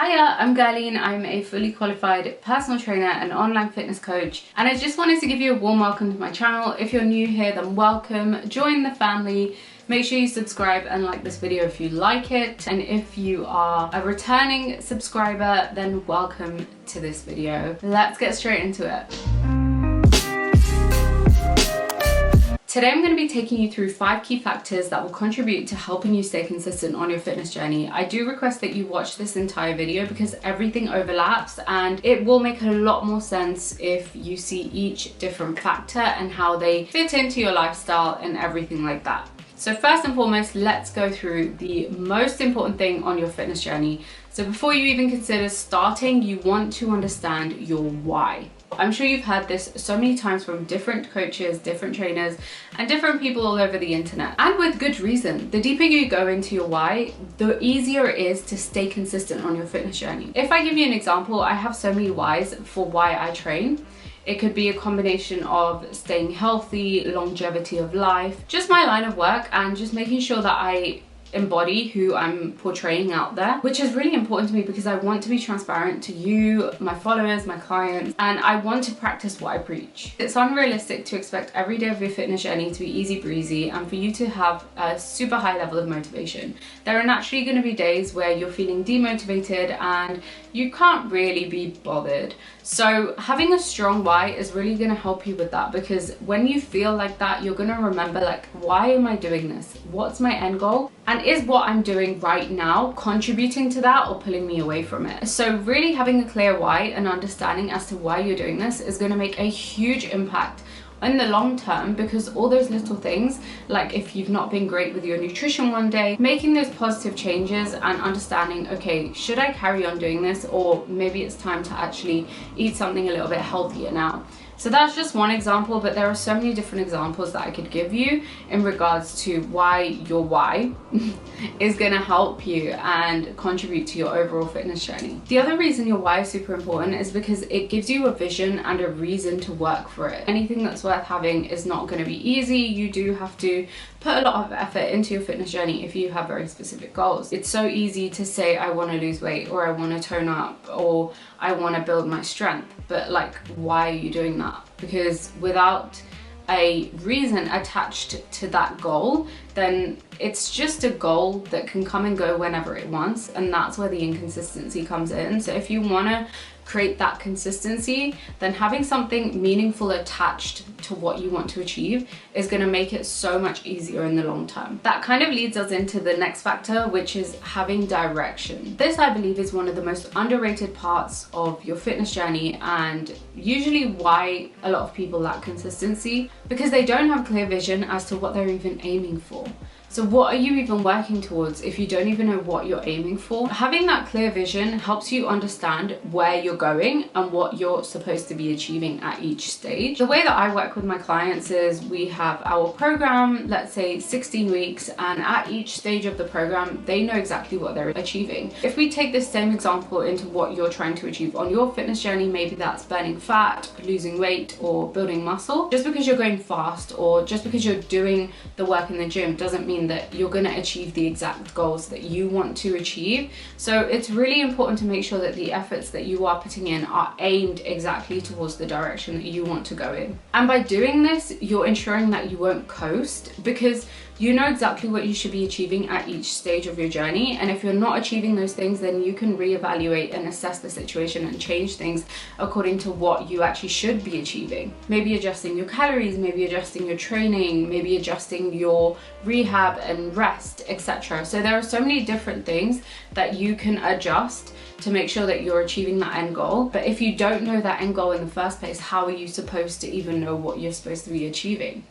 Hiya, I'm Gurleen. I'm a fully qualified personal trainer and online fitness coach, and I just wanted to give you a warm welcome to my channel. If you're new here, then welcome. Join the family. Make sure you subscribe and like this video if you like it, and if you are a returning subscriber, then welcome to this video. Let's get straight into it. Today I'm going to be taking you through 5 key factors that will contribute to helping you stay consistent on your fitness journey. I do request that you watch this entire video because everything overlaps and it will make a lot more sense if you see each different factor and how they fit into your lifestyle and everything like that. So first and foremost, let's go through the most important thing on your fitness journey. So before you even consider starting, you want to understand your why. I'm sure you've heard this so many times from different coaches, different trainers, and different people all over the internet. And with good reason. The deeper you go into your why, the easier it is to stay consistent on your fitness journey. If I give you an example, I have so many whys for why I train. It could be a combination of staying healthy, longevity of life, just my line of work, and just making sure that I embody who I'm portraying out there, which is really important to me because I want to be transparent to you, my followers, my clients, and I want to practice what I preach. It's unrealistic to expect every day of your fitness journey to be easy breezy and for you to have a super high level of motivation. There are naturally going to be days where you're feeling demotivated and you can't really be bothered. So having a strong why is really going to help you with that, because when you feel like that, you're going to remember, like, why am I doing this? What's my end goal? And is what I'm doing right now contributing to that or pulling me away from it? So really having a clear why and understanding as to why you're doing this is going to make a huge impact in the long term, because all those little things, like if you've not been great with your nutrition one day, making those positive changes and understanding, okay, should I carry on doing this, or maybe it's time to actually eat something a little bit healthier now. So that's just one example, but there are so many different examples that I could give you in regards to why your why is going to help you and contribute to your overall fitness journey. The other reason your why is super important is because it gives you a vision and a reason to work for it. Anything that's worth having is not going to be easy. You do have to put a lot of effort into your fitness journey if you have very specific goals. It's so easy to say, I want to lose weight, or I want to tone up, or I want to build my strength, but like, why are you doing that? Because without a reason attached to that goal, then it's just a goal that can come and go whenever it wants, and that's where the inconsistency comes in. So if you want to create that consistency, then having something meaningful attached to what you want to achieve is going to make it so much easier in the long term. That kind of leads us into the next factor, which is having direction. This, I believe, is one of the most underrated parts of your fitness journey, and usually why a lot of people lack consistency, because they don't have clear vision as to what they're even aiming for. So what are you even working towards if you don't even know what you're aiming for? Having that clear vision helps you understand where you're going and what you're supposed to be achieving at each stage. The way that I work with my clients is we have our program, let's say 16 weeks, and at each stage of the program, they know exactly what they're achieving. If we take this same example into what you're trying to achieve on your fitness journey, maybe that's burning fat, losing weight, or building muscle. Just because you're going fast or just because you're doing the work in the gym doesn't mean that you're going to achieve the exact goals that you want to achieve. So it's really important to make sure that the efforts that you are putting in are aimed exactly towards the direction that you want to go in. And by doing this, you're ensuring that you won't coast, because you know exactly what you should be achieving at each stage of your journey. And if you're not achieving those things, then you can reevaluate and assess the situation and change things according to what you actually should be achieving. Maybe adjusting your calories, maybe adjusting your training, maybe adjusting your rehab and rest, etc. So there are so many different things that you can adjust to make sure that you're achieving that end goal. But if you don't know that end goal in the first place, how are you supposed to even know what you're supposed to be achieving?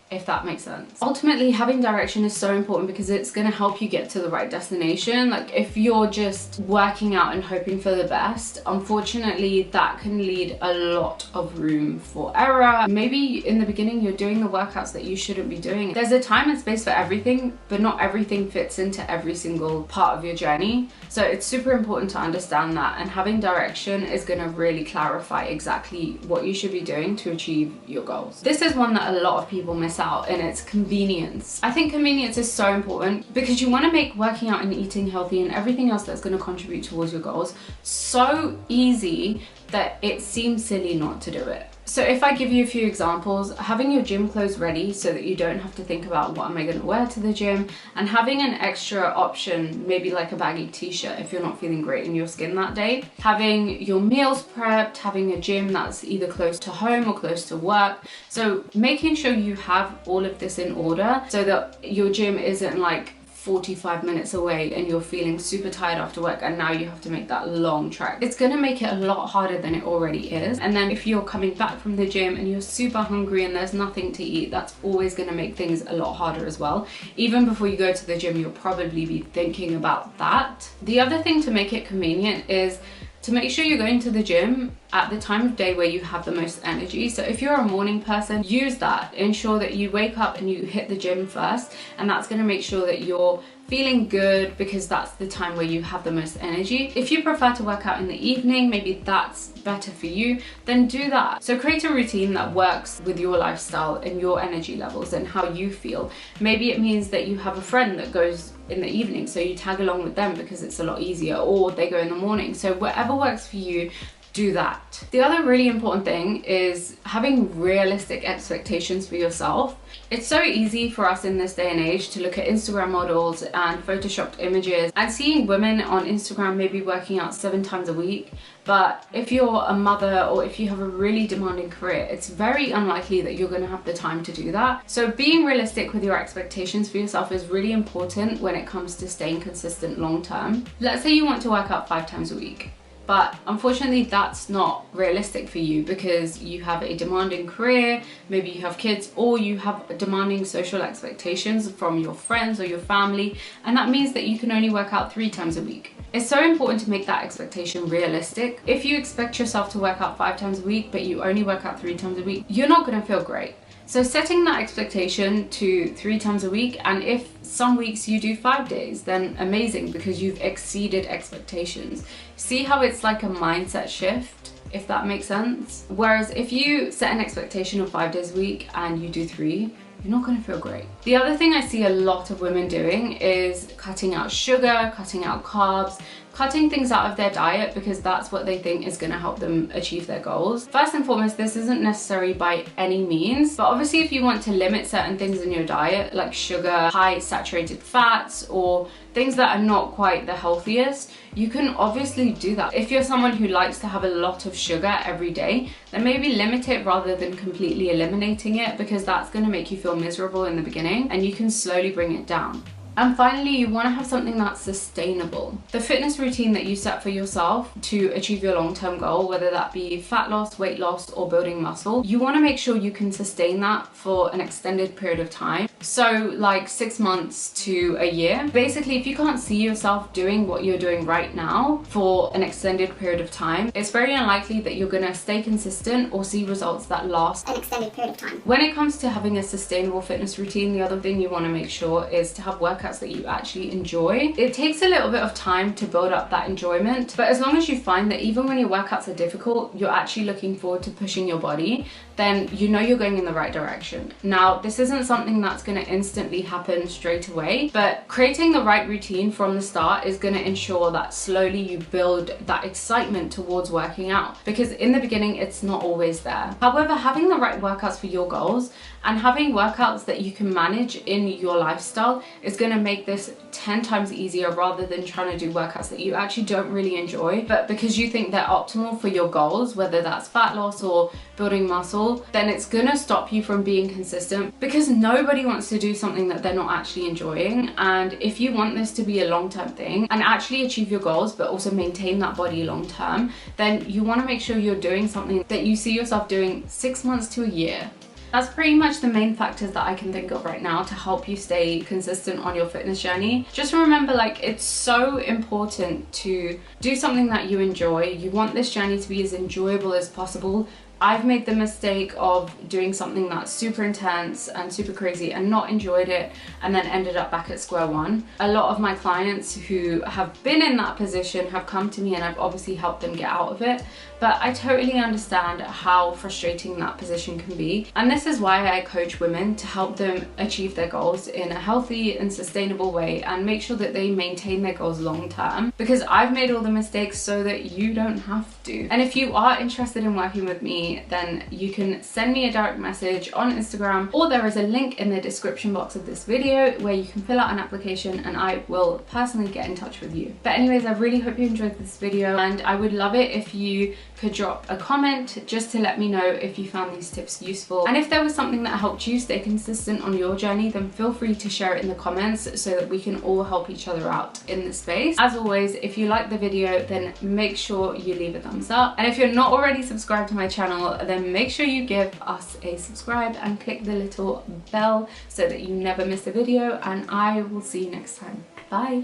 If that makes sense. Ultimately, having direction is so important because it's going to help you get to the right destination. Like if you're just working out and hoping for the best, unfortunately that can lead a lot of room for error. Maybe in the beginning you're doing the workouts that you shouldn't be doing. There's a time and space for everything, but not everything fits into every single part of your journey. So it's super important to understand that, and having direction is going to really clarify exactly what you should be doing to achieve your goals. This is one that a lot of people miss miss out, and it's convenience. I think convenience is so important because you want to make working out and eating healthy and everything else that's going to contribute towards your goals so easy that it seems silly not to do it. So if I give you a few examples, having your gym clothes ready so that you don't have to think about what am I going to wear to the gym, and having an extra option, maybe like a baggy t-shirt if you're not feeling great in your skin that day, having your meals prepped, having a gym that's either close to home or close to work. So making sure you have all of this in order so that your gym isn't like 45 minutes away and you're feeling super tired after work and now you have to make that long trek. It's going to make it a lot harder than it already is. And then if you're coming back from the gym and you're super hungry and there's nothing to eat, that's always going to make things a lot harder as well. Even before you go to the gym, you'll probably be thinking about that. The other thing to make it convenient is to make sure you're going to the gym at the time of day where you have the most energy. So if you're a morning person, use that. Ensure that you wake up and you hit the gym first, and that's going to make sure that you're feeling good because that's the time where you have the most energy. If you prefer to work out in the evening, maybe that's better for you, then do that. So create a routine that works with your lifestyle and your energy levels and how you feel. Maybe it means that you have a friend that goes in the evening, so you tag along with them because it's a lot easier, or they go in the morning. So whatever works for you, do that. The other really important thing is having realistic expectations for yourself. It's so easy for us in this day and age to look at Instagram models and photoshopped images and seeing women on Instagram maybe working out 7 times a week. But if you're a mother or if you have a really demanding career, it's very unlikely that you're going to have the time to do that. So being realistic with your expectations for yourself is really important when it comes to staying consistent long term. Let's say you want to work out 5 times a week. But unfortunately, that's not realistic for you because you have a demanding career, maybe you have kids, or you have demanding social expectations from your friends or your family, and that means that you can only work out 3 times a week. It's so important to make that expectation realistic. If you expect yourself to work out 5 times a week, but you only work out 3 times a week, you're not going to feel great. So setting that expectation to 3 times a week, and if some weeks you do 5 days, then amazing because you've exceeded expectations. See how it's like a mindset shift, if that makes sense? Whereas if you set an expectation of 5 days a week and you do 3, you're not going to feel great. The other thing I see a lot of women doing is cutting out sugar, cutting out carbs, cutting things out of their diet because that's what they think is going to help them achieve their goals. First and foremost, this isn't necessary by any means, but obviously if you want to limit certain things in your diet like sugar, high saturated fats, or things that are not quite the healthiest, you can obviously do that. If you're someone who likes to have a lot of sugar every day, then maybe limit it rather than completely eliminating it, because that's going to make you feel miserable in the beginning and you can slowly bring it down. And finally, you want to have something that's sustainable. The fitness routine that you set for yourself to achieve your long-term goal, whether that be fat loss, weight loss, or building muscle, you want to make sure you can sustain that for an extended period of time. So like 6 months to a year. Basically, if you can't see yourself doing what you're doing right now for an extended period of time, it's very unlikely that you're going to stay consistent or see results that last an extended period of time. When it comes to having a sustainable fitness routine, the other thing you want to make sure is to have workouts that you actually enjoy. It takes a little bit of time to build up that enjoyment, but as long as you find that even when your workouts are difficult, you're actually looking forward to pushing your body, then you know you're going in the right direction. Now, this isn't something that's going to instantly happen straight away, but creating the right routine from the start is going to ensure that slowly you build that excitement towards working out, because in the beginning it's not always there. However, having the right workouts for your goals and having workouts that you can manage in your lifestyle is going to make this 10 times easier, rather than trying to do workouts that you actually don't really enjoy, but because you think they're optimal for your goals, whether that's fat loss or building muscle, then it's going to stop you from being consistent, because nobody wants to do something that they're not actually enjoying. And if you want this to be a long-term thing and actually achieve your goals but also maintain that body long-term, then you want to make sure you're doing something that you see yourself doing 6 months to a year. That's pretty much the main factors that I can think of right now to help you stay consistent on your fitness journey. Just remember, like, it's so important to do something that you enjoy. You want this journey to be as enjoyable as possible, I've made the mistake of doing something that's super intense and super crazy and not enjoyed it, and then ended up back at square one. A lot of my clients who have been in that position have come to me, and I've obviously helped them get out of it. But I totally understand how frustrating that position can be. And this is why I coach women, to help them achieve their goals in a healthy and sustainable way and make sure that they maintain their goals long term, because I've made all the mistakes so that you don't have to. And if you are interested in working with me, then you can send me a direct message on Instagram, or there is a link in the description box of this video where you can fill out an application and I will personally get in touch with you. But anyways, I really hope you enjoyed this video, and I would love it if you could drop a comment just to let me know if you found these tips useful. And if there was something that helped you stay consistent on your journey, then feel free to share it in the comments so that we can all help each other out in this space. As always, if you like the video, then make sure you leave a thumbs up. And if you're not already subscribed to my channel, then make sure you give us a subscribe and click the little bell so that you never miss a video, and I will see you next time. Bye.